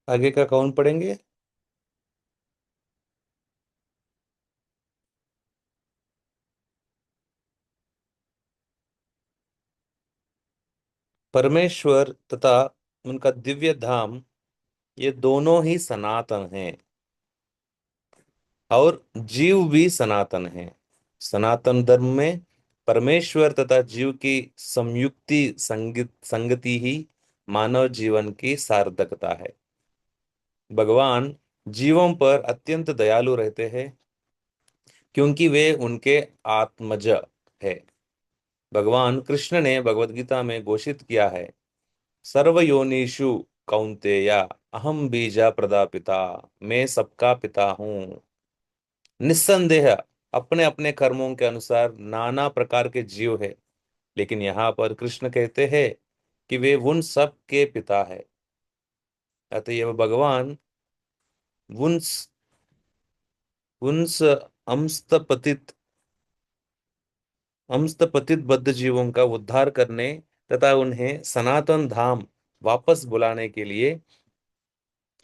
आगे का कौन पढ़ेंगे? परमेश्वर तथा उनका दिव्य धाम, ये दोनों ही सनातन हैं, और जीव भी सनातन है। सनातन धर्म में परमेश्वर तथा जीव की संयुक्ति संगति ही मानव जीवन की सार्थकता है। भगवान जीवों पर अत्यंत दयालु रहते हैं, क्योंकि वे उनके आत्मज है। भगवान कृष्ण ने भगवत गीता में घोषित किया है, सर्वयोनिषु कौन्तेय अहम बीजा प्रदापिता, मैं सबका पिता हूँ। निस्संदेह अपने अपने कर्मों के अनुसार नाना प्रकार के जीव है, लेकिन यहाँ पर कृष्ण कहते हैं कि वे उन सब के पिता है। अतएव भगवान उन उन अमस्तपतित अमस्तपतित बद्ध जीवों का उद्धार करने तथा उन्हें सनातन धाम वापस बुलाने के लिए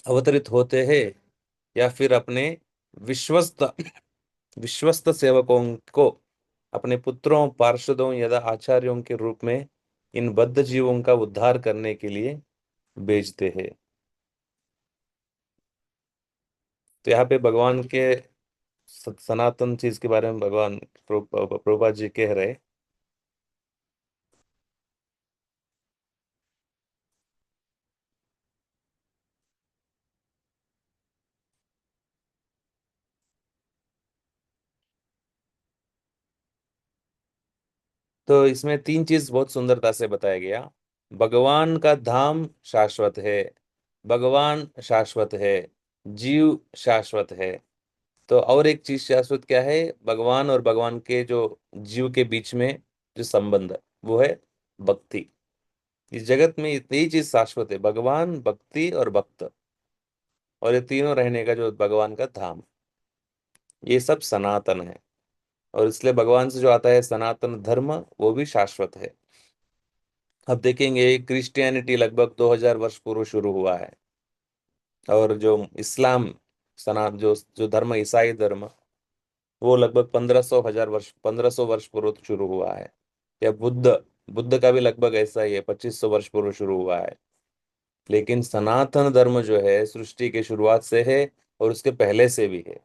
अवतरित होते हैं, या फिर अपने विश्वस्त विश्वस्त सेवकों को अपने पुत्रों, पार्षदों या आचार्यों के रूप में इन बद्ध जीवों का उद्धार करने के लिए भेजते हैं। तो यहाँ पे भगवान के सनातन चीज के बारे में भगवान प्रभुपाद जी कह रहे। तो इसमें तीन चीज बहुत सुंदरता से बताया गया। भगवान का धाम शाश्वत है, भगवान शाश्वत है, जीव शाश्वत है। तो और एक चीज शाश्वत क्या है? भगवान और भगवान के जो जीव के बीच में जो संबंध है, वो है भक्ति। इस जगत में यही चीज शाश्वत है, भगवान, भक्ति और भक्त, और ये तीनों रहने का जो भगवान का धाम, ये सब सनातन है। और इसलिए भगवान से जो आता है सनातन धर्म, वो भी शाश्वत है। अब देखेंगे क्रिश्चियनिटी लगभग 2000 वर्ष पूर्व शुरू हुआ है, और जो इस्लाम सना जो जो धर्म, ईसाई धर्म, वो लगभग 1500 वर्ष पूर्व शुरू हुआ है। या बुद्ध बुद्ध का भी लगभग ऐसा ही है, 2500 वर्ष पूर्व शुरू हुआ है। लेकिन सनातन धर्म जो है सृष्टि के शुरुआत से है, और उसके पहले से भी है।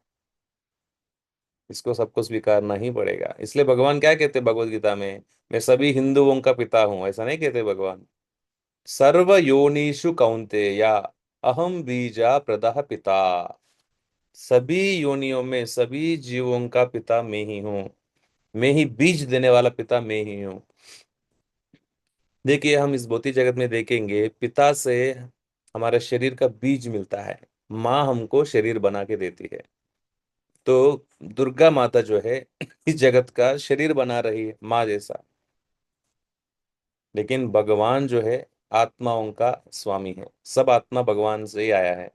इसको सबको स्वीकारना ही पड़ेगा। इसलिए भगवान क्या कहते हैं भगवत गीता में? मैं सभी हिंदुओं का पिता हूं, ऐसा नहीं कहते भगवान। सर्व योनिषु कौन्तेय अहम बीजा प्रदः पिता। सभी योनियों में सभी जीवों का पिता मैं ही हूँ, मैं ही बीज देने वाला पिता मैं ही हूँ। देखिए, हम इस भौतिक जगत में देखेंगे, पिता से हमारे शरीर का बीज मिलता है, माँ हमको शरीर बना के देती है। तो दुर्गा माता जो है इस जगत का शरीर बना रही है, माँ जैसा। लेकिन भगवान जो है आत्माओं का स्वामी है, सब आत्मा भगवान से ही आया है।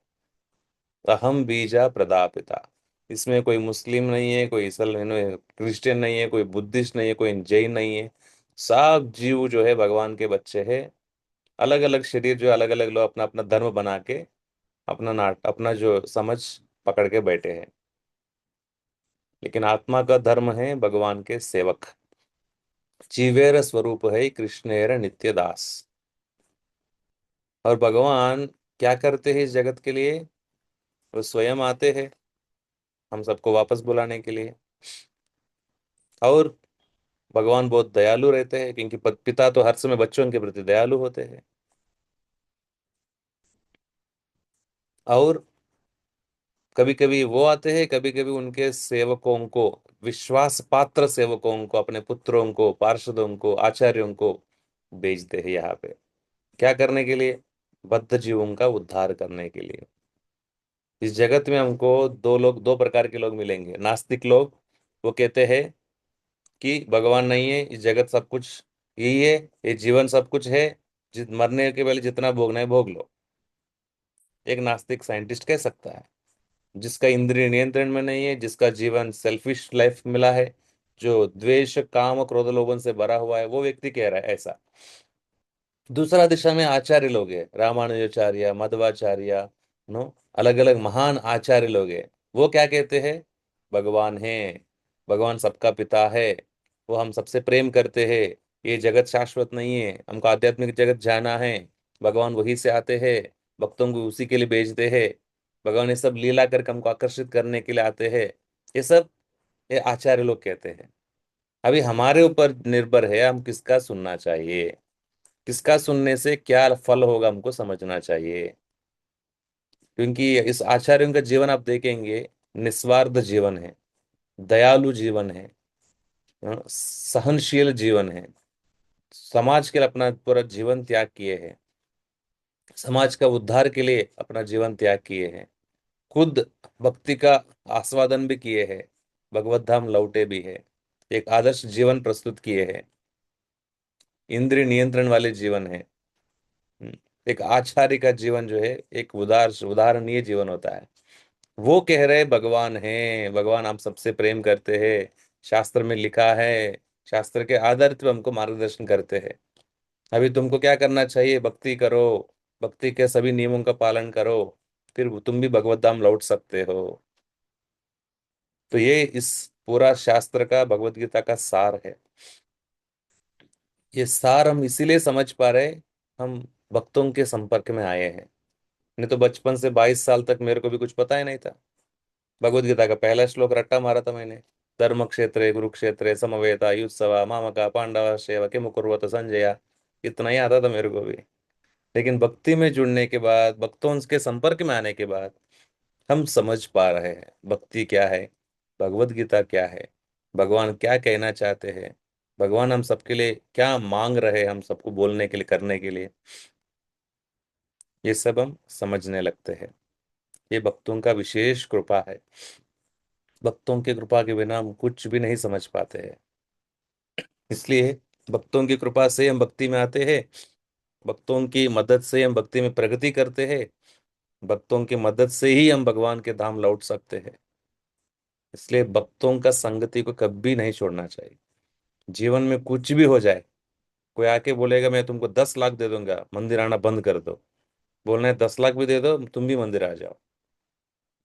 अहम बीजा प्रदापिता। इसमें कोई मुस्लिम नहीं है, कोई क्रिश्चियन नहीं है, कोई बुद्धिस्ट नहीं है, कोई जैन नहीं है। सब जीव जो है भगवान के बच्चे हैं। अलग अलग शरीर जो अलग अलग लोग अपना अपना धर्म बना के अपना जो समझ पकड़ के बैठे हैं। लेकिन आत्मा का धर्म है भगवान के सेवक। जीवेर स्वरूप है कृष्णेर नित्य दास। और भगवान क्या करते हैं इस जगत के लिए? वो स्वयं आते हैं हम सबको वापस बुलाने के लिए। और भगवान बहुत दयालु रहते हैं, क्योंकि पिता तो हर समय बच्चों के प्रति दयालु होते हैं। और कभी कभी वो आते हैं, कभी कभी उनके सेवकों को, विश्वास पात्र सेवकों को, अपने पुत्रों को, पार्षदों को, आचार्यों को भेजते हैं यहाँ पे। क्या करने के लिए? बद्ध जीवों का उद्धार करने के लिए। इस जगत में हमको दो प्रकार के लोग मिलेंगे। नास्तिक लोग, वो कहते हैं कि भगवान नहीं है, इस जगत सब कुछ यही है, ये जीवन सब कुछ है, मरने के पहले जितना भोगना है भोग लो। एक नास्तिक साइंटिस्ट कह सकता है, जिसका इंद्रिय नियंत्रण में नहीं है, जिसका जीवन सेल्फिश लाइफ मिला है, जो द्वेष काम और क्रोध लोभन से भरा हुआ है, वो व्यक्ति कह रहा है ऐसा। दूसरा दिशा में आचार्य लोग हैं, रामानुजाचार्य, मध्वाचार्य, नो, अलग अलग महान आचार्य लोग हैं। वो क्या कहते हैं? भगवान है, भगवान सबका पिता है, वो हम सबसे प्रेम करते हैं। ये जगत शाश्वत नहीं है, हमको आध्यात्मिक जगत जाना है। भगवान वहीं से आते हैं, भक्तों को उसी के लिए भेजते हैं। भगवान ये सब लीला करके हमको आकर्षित करने के लिए आते हैं। ये सब ये आचार्य लोग कहते हैं। अभी हमारे ऊपर निर्भर है, हम किसका सुनना चाहिए, किसका सुनने से क्या फल होगा हमको समझना चाहिए। क्योंकि इस आचार्यों का जीवन आप देखेंगे, निस्वार्थ जीवन है, दयालु जीवन है, सहनशील जीवन है, समाज के लिए अपना पूरा जीवन त्याग किए हैं, समाज का उद्धार के लिए अपना जीवन त्याग किए हैं, खुद भक्ति का आस्वादन भी किए हैं, भगवत धाम लौटे भी है, एक आदर्श जीवन प्रस्तुत किए हैं, इंद्रिय नियंत्रण वाले जीवन है। एक आचार्य का जीवन जो है एक उदाहरणीय जीवन होता है। वो कह रहे भगवान है, भगवान हम सबसे प्रेम करते हैं, शास्त्र में लिखा है, शास्त्र के आधार पे हमको मार्गदर्शन करते हैं। अभी तुमको क्या करना चाहिए? भक्ति करो, भक्ति के सभी नियमों का पालन करो, फिर तुम भी भगवत धाम लौट सकते हो। तो ये इस पूरा शास्त्र का, भगवत गीता का सार है। ये सार हम इसीलिए समझ पा रहे, हम भक्तों के संपर्क में आए हैं। नहीं तो बचपन से 22 साल तक मेरे को भी कुछ पता ही नहीं था। भगवत गीता का पहला श्लोक रट्टा मारा था मैंने। धर्म क्षेत्रे कुरुक्षेत्रे समवेता युत्सवा मामका पांडवा सेवा किम कुर्वत संजया। इतना ही आता था मेरे को भी। लेकिन भक्ति में जुड़ने के बाद, भक्तों के संपर्क में आने के बाद हम समझ पा रहे हैं भक्ति क्या है, भगवत गीता क्या है, भगवान क्या कहना चाहते हैं, भगवान हम सबके लिए क्या मांग रहे हैं, हम सबको बोलने के लिए, करने के लिए। ये सब हम समझने लगते हैं। ये भक्तों का विशेष कृपा है। भक्तों की कृपा के बिना हम कुछ भी नहीं समझ पाते हैं। इसलिए भक्तों की कृपा से हम भक्ति में आते हैं, भक्तों की मदद से हम भक्ति में प्रगति करते हैं, भक्तों की मदद से ही हम भगवान के धाम लौट सकते हैं। इसलिए भक्तों का संगति को कभी नहीं छोड़ना चाहिए। जीवन में कुछ भी हो जाए, कोई आके बोलेगा मैं तुमको 10 लाख दे दूंगा, मंदिर आना बंद कर दो, बोलना है 10 लाख भी दे दो, तुम भी मंदिर आ जाओ।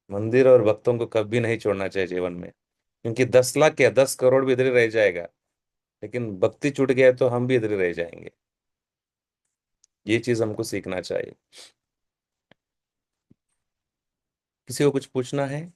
मंदिर और भक्तों को कभी नहीं छोड़ना चाहिए जीवन में। क्योंकि 10 लाख क्या, 10 करोड़ भी इधर ही रह जाएगा, लेकिन भक्ति छूट गया तो हम भी इधर ही रह जाएंगे। ये चीज हमको सीखना चाहिए। किसी को कुछ पूछना है?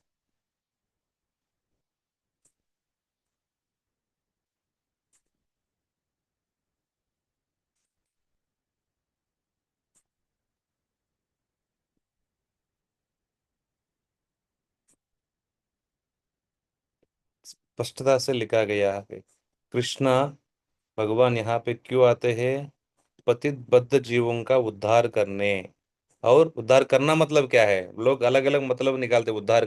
स्पष्टता से लिखा गया है, कृष्णा भगवान यहाँ पे क्यों आते हैं? पतित बद्ध जीवों का उद्धार करने। और उद्धार करना मतलब क्या है? लोग अलग अलग मतलब निकालते हैं। उद्धार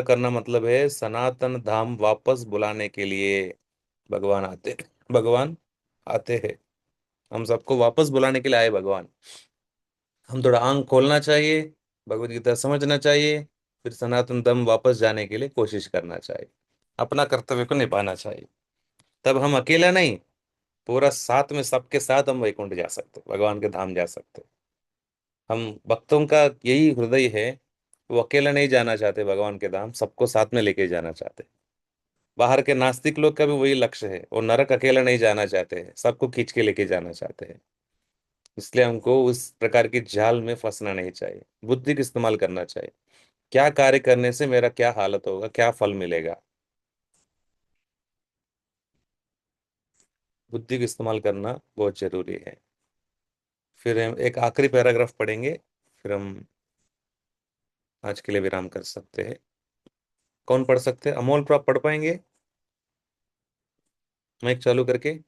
करना मतलब है सनातन धाम वापस बुलाने के लिए भगवान आते हैं। भगवान आते हैं। हम सबको वापस बुलाने के लिए आए भगवान। हम थोड़ा आंख खोलना चाहिए, भगवत गीता समझना चाहिए, फिर सनातन धर्म वापस जाने के लिए कोशिश करना चाहिए, अपना कर्तव्य को निभाना चाहिए। तब हम अकेला नहीं, पूरा साथ में सबके साथ हम वैकुंठ जा सकते, भगवान के धाम जा सकते। हम भक्तों का यही हृदय है, वो अकेला नहीं जाना चाहते भगवान के धाम, सबको साथ में लेके जाना चाहते। बाहर के नास्तिक लोग का भी वही लक्ष्य है, वो नरक अकेला नहीं जाना चाहते हैं, सबको खींच के लेके जाना चाहते हैं। इसलिए हमको उस प्रकार की जाल में फंसना नहीं चाहिए, बुद्धि का इस्तेमाल करना चाहिए। क्या कार्य करने से मेरा क्या हालत होगा, क्या फल मिलेगा, बुद्धि का इस्तेमाल करना बहुत जरूरी है। फिर हम एक आखिरी पैराग्राफ पढ़ेंगे, फिर हम आज के लिए विराम कर सकते हैं। कौन पढ़ सकते हैं? अमोल, आप पढ़ पाएंगे माइक चालू करके?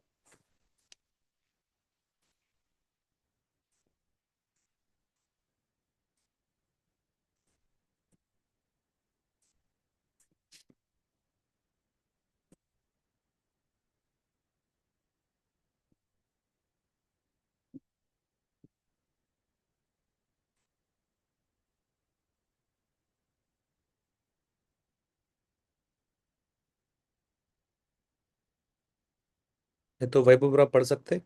ये तो वैभव आप पढ़ सकते?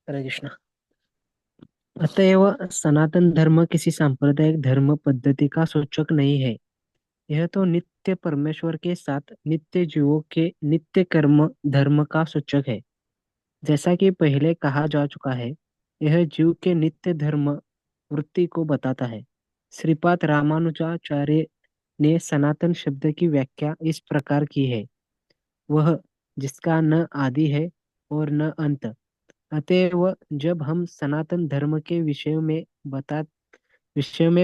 हरे कृष्ण। अतएव सनातन धर्म किसी सांप्रदायिक धर्म पद्धति का सूचक नहीं है। यह तो नित्य परमेश्वर के साथ नित्य जीवों के नित्य कर्म धर्म का सूचक है। जैसा कि पहले कहा जा चुका है, यह जीव के नित्य धर्म वृत्ति को बताता है। श्रीपाद रामानुजाचार्य ने सनातन शब्द की व्याख्या इस प्रकार की है: वह जिसका न आदि है और न अंत। अतएव जब हम सनातन धर्म के विषय में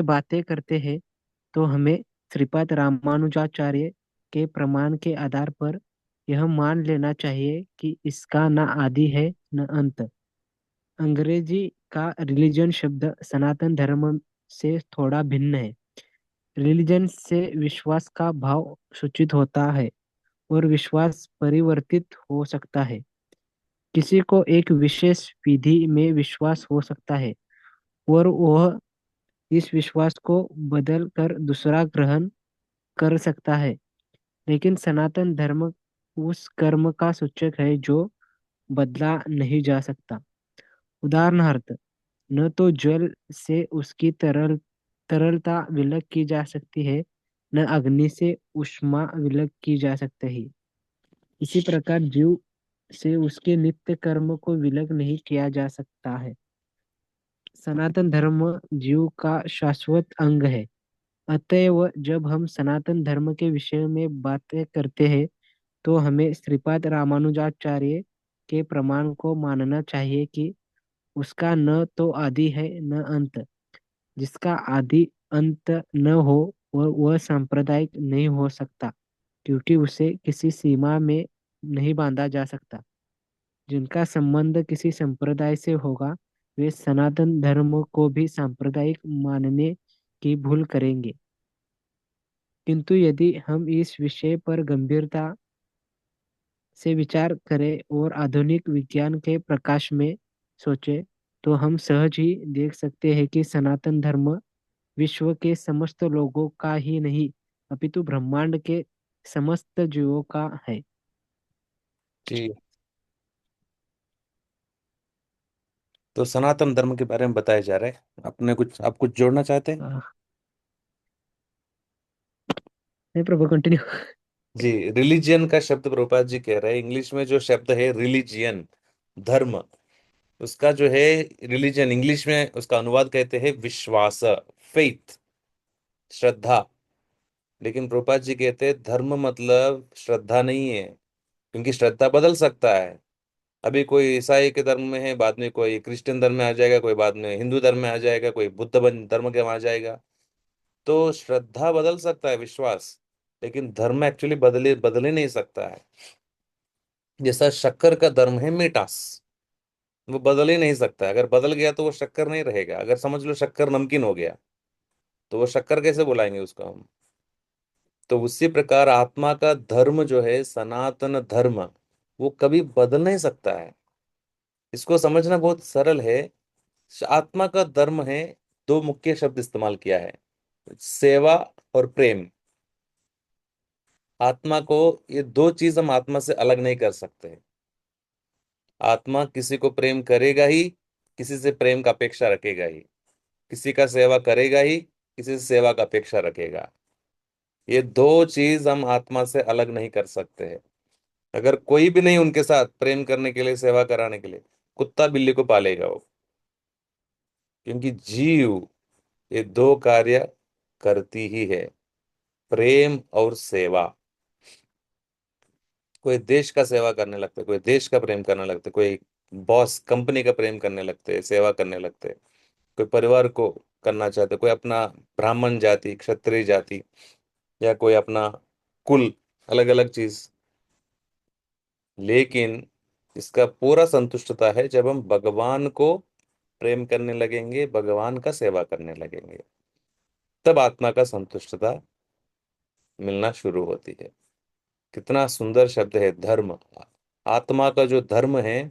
बातें करते हैं, तो हमें श्रीपाद रामानुजाचार्य के प्रमाण के आधार पर यह मान लेना चाहिए कि इसका न आदि है न अंत। अंग्रेजी का रिलीजन शब्द सनातन धर्म से थोड़ा भिन्न है। रिलीजन से विश्वास का भाव सूचित होता है और विश्वास परिवर्तित हो सकता है। किसी को एक विशेष विधि में विश्वास हो सकता है और वह इस विश्वास को बदल कर दूसरा ग्रहण कर सकता है, लेकिन सनातन धर्म उस कर्म का सूचक है जो बदला नहीं जा सकता। उदाहरणार्थ, न तो जल से उसकी तरलता विलक की जा सकती है, न अग्नि से ऊष्मा विलक की जा सकती है। इसी प्रकार जीव से उसके नित्य कर्म को विलग नहीं किया जा सकता है। सनातन धर्म जीव का शाश्वत अंग है। अतएव जब हम सनातन धर्म के विषय में बातें करते हैं, तो हमें श्रीपाद रामानुजाचार्य के प्रमाण को मानना चाहिए कि उसका न तो आदि है न अंत। जिसका आदि अंत न हो वह सांप्रदायिक नहीं हो सकता, क्योंकि उसे किसी सीमा में नहीं बांधा जा सकता। जिनका संबंध किसी संप्रदाय से होगा, वे सनातन धर्म को भी सांप्रदायिक मानने की भूल करेंगे। किंतु यदि हम इस विषय पर गंभीरता से विचार करें और आधुनिक विज्ञान के प्रकाश में सोचें, तो हम सहज ही देख सकते हैं कि सनातन धर्म विश्व के समस्त लोगों का ही नहीं, अपितु ब्रह्मांड के समस्त जीवों का है। जी। तो सनातन धर्म के बारे में बताया जा रहा है, आप कुछ जोड़ना चाहते हैं? नहीं प्रभु, कंटिन्यू। जी, रिलीजियन का शब्द प्रभुपाद जी कह रहे हैं, इंग्लिश में जो शब्द है रिलीजियन, धर्म, उसका जो है रिलीजन, इंग्लिश में उसका अनुवाद कहते हैं विश्वास, फेथ, श्रद्धा। लेकिन प्रभुपाद जी कहते हैं धर्म मतलब श्रद्धा नहीं है, क्योंकि श्रद्धा बदल सकता है। अभी कोई ईसाई के धर्म में है, बाद में कोई क्रिश्चियन धर्म में आ जाएगा, कोई बाद में हिंदू धर्म में आ जाएगा, कोई धर्म के में आ जाएगा। तो श्रद्धा बदल सकता है, विश्वास, लेकिन धर्म एक्चुअली बदल ही नहीं सकता है। जैसा शक्कर का धर्म है मिठास, वो बदल ही नहीं सकता है। अगर बदल गया तो वो शक्कर नहीं रहेगा। अगर समझ लो शक्कर नमकीन हो गया, तो वो शक्कर कैसे बुलाएंगे उसको हम? तो उसी प्रकार आत्मा का धर्म जो है, सनातन धर्म, वो कभी बदल नहीं सकता है। इसको समझना बहुत सरल है। आत्मा का धर्म है, दो मुख्य शब्द इस्तेमाल किया है, सेवा और प्रेम। आत्मा को, ये दो चीज हम आत्मा से अलग नहीं कर सकते। आत्मा किसी को प्रेम करेगा ही, किसी से प्रेम का अपेक्षा रखेगा ही। किसी का सेवा करेगा ही, किसी से सेवा का अपेक्षा रखेगा। ये दो चीज हम आत्मा से अलग नहीं कर सकते हैं। अगर कोई भी नहीं उनके साथ प्रेम करने के लिए, सेवा कराने के लिए, कुत्ता बिल्ली को पालेगा वो। क्योंकि जीव ये दो कार्य करती ही है, प्रेम और सेवा। कोई देश का सेवा करने लगता है, कोई देश का प्रेम करने लगता है, कोई बॉस कंपनी का प्रेम करने लगते हैं, सेवा करने लगते हैं, कोई परिवार को करना चाहते, कोई अपना ब्राह्मण जाति, क्षत्रिय जाति, या कोई अपना कुल, अलग अलग चीज। लेकिन इसका पूरा संतुष्टता है जब हम भगवान को प्रेम करने लगेंगे, भगवान का सेवा करने लगेंगे, तब आत्मा का संतुष्टता मिलना शुरू होती है। कितना सुंदर शब्द है धर्म। आत्मा का जो धर्म है,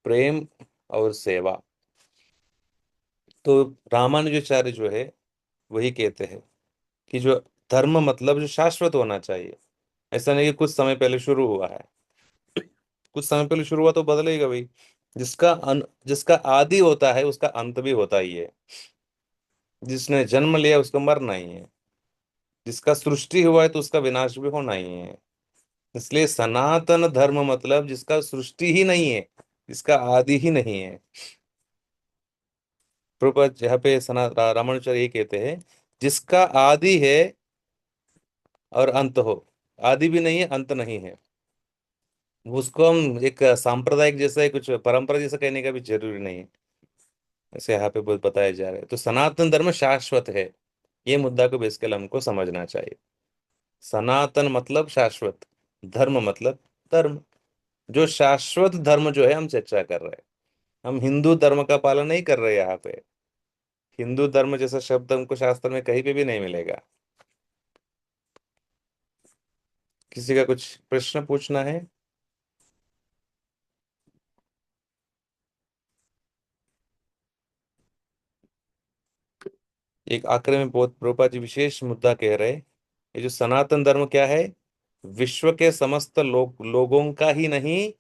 प्रेम और सेवा। तो रामानुजाचार्य जो है वही कहते हैं कि जो धर्म मतलब जो शाश्वत होना चाहिए। ऐसा नहीं कि कुछ समय पहले शुरू हुआ है, कुछ समय पहले शुरू हुआ तो बदलेगा भाई। जिसका आदि होता है उसका अंत भी होता ही है। जिसने जन्म लिया उसको मरना ही है। जिसका सृष्टि हुआ है तो उसका विनाश भी होना ही है। इसलिए सनातन धर्म मतलब जिसका सृष्टि ही नहीं है, जिसका आदि ही नहीं है। प्रभुपाद यहाँ पे रामानुजाचार्य ये कहते हैं, जिसका आदि है और अंत हो। आदि भी नहीं है, अंत नहीं है, उसको हम एक सांप्रदायिक जैसा ही, कुछ परंपरा जैसा कहने का भी जरूरी नहीं है। ऐसे यहाँ पे बहुत बताया जा रहा है। तो सनातन धर्म शाश्वत है, ये मुद्दा को बेसिकली हमको समझना चाहिए। सनातन मतलब शाश्वत, धर्म मतलब धर्म, जो शाश्वत धर्म जो है हम चर्चा कर रहे हैं। हम हिंदू धर्म का पालन नहीं कर रहे यहाँ पे। हिंदू धर्म जैसा शब्द हमको शास्त्र में कहीं पे भी नहीं मिलेगा। किसी का कुछ प्रश्न पूछना है? एक आखिर में बहुत प्रभुपाद जी विशेष मुद्दा कह रहे, ये जो सनातन धर्म क्या है, विश्व के समस्त लोगों का ही नहीं,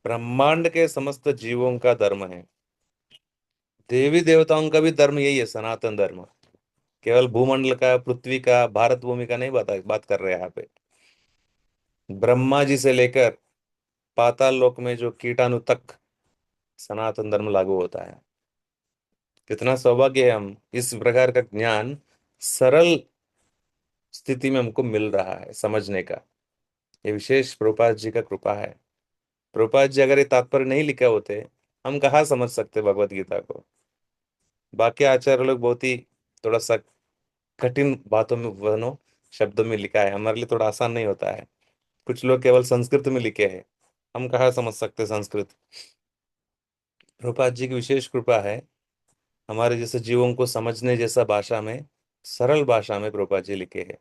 ब्रह्मांड के समस्त जीवों का धर्म है। देवी देवताओं का भी धर्म यही है, सनातन धर्म। केवल भूमंडल का, पृथ्वी का, भारत भूमि का नहीं बात कर रहे हैं यहाँ पे। ब्रह्मा जी से लेकर पाताल लोक में जो कीटाणु तक सनातन धर्म लागू होता है। कितना सौभाग्य है, हम इस प्रकार का ज्ञान सरल स्थिति में हमको मिल रहा है समझने का। ये विशेष प्रभुपाद जी का कृपा है। प्रभुपाद जी अगर ये तात्पर्य नहीं लिखे होते, हम कहाँ समझ सकते भगवत गीता को। बाकी आचार्य लोग बहुत ही थोड़ा सा कठिन बातों में, वनो शब्दों में लिखा है, हमारे लिए थोड़ा आसान नहीं होता है। कुछ लोग केवल संस्कृत में लिखे हैं, हम कहाँ समझ सकते संस्कृत। प्रभुपाद जी की विशेष कृपा है, हमारे जैसे जीवों को समझने जैसा भाषा में, सरल भाषा में प्रभुपाद जी लिखे हैं।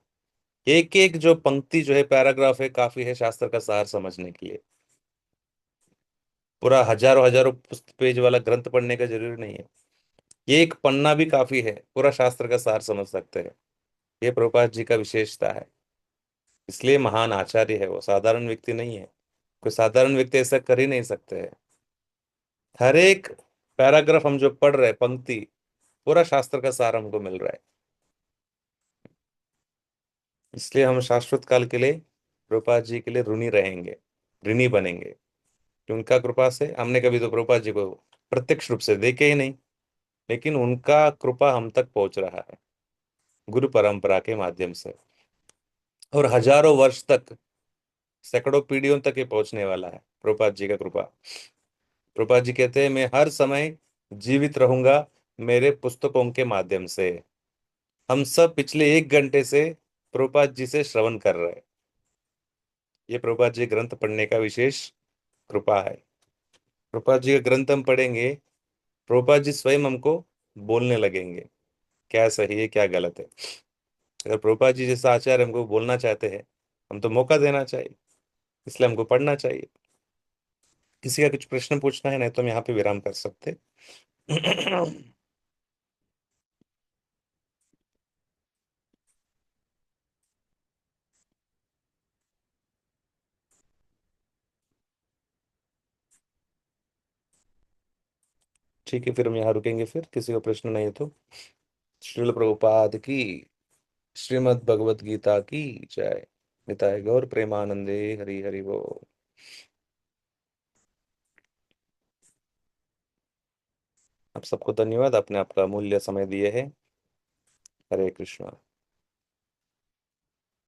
एक एक जो पंक्ति जो है, पैराग्राफ है, काफी है शास्त्र का सार समझने के लिए। पूरा हजारों हजारों पेज वाला ग्रंथ पढ़ने का जरूरी नहीं है। ये एक पन्ना भी काफी है, पूरा शास्त्र का सार समझ सकते हैं। ये प्रभुपाद जी का विशेषता है। इसलिए महान आचार्य है वो, साधारण व्यक्ति नहीं है। कोई साधारण व्यक्ति ऐसा कर ही नहीं सकते है। हर एक पैराग्राफ हम जो पढ़ रहे हैं, पंक्ति, पूरा शास्त्र का सार हमको मिल रहा है। इसलिए हम शाश्वत काल के लिए प्रभुपाद जी के लिए ऋणी रहेंगे, ऋणी बनेंगे। कि उनका कृपा से, हमने कभी तो प्रभुपाद जी को प्रत्यक्ष रूप से देखे ही नहीं, लेकिन उनका कृपा हम तक पहुंच रहा है गुरु परंपरा के माध्यम से। और हजारों वर्ष तक, सैकड़ों पीढ़ियों तक ये पहुंचने वाला है प्रभुपाद जी का कृपा। प्रभुपाद जी कहते हैं, मैं हर समय जीवित रहूंगा मेरे पुस्तकों के माध्यम से। हम सब पिछले 1 घंटे से प्रभुपाद जी से श्रवण कर रहे हैं। ये प्रभुपाद जी ग्रंथ पढ़ने का विशेष कृपा है। प्रभुपाद जी का ग्रंथ हम पढ़ेंगे, प्रभुपाद जी स्वयं हमको बोलने लगेंगे क्या सही है क्या गलत है। अगर प्रभुपाद जी जैसा आचार्य हमको बोलना चाहते हैं, हम तो मौका देना चाहिए, इसलिए हमको पढ़ना चाहिए। किसी का कुछ प्रश्न पूछना है, नहीं तो हम यहाँ पे विराम कर सकते। ठीक है, फिर हम यहाँ रुकेंगे, फिर किसी को प्रश्न नहीं है तो। श्रील प्रभुपाद की, श्रीमद् भगवत गीता की जय। निताय गौर प्रेमानंदे, हरि हरि बोल। आप सबको धन्यवाद, आपने आपका अमूल्य समय दिए है। हरे कृष्णा।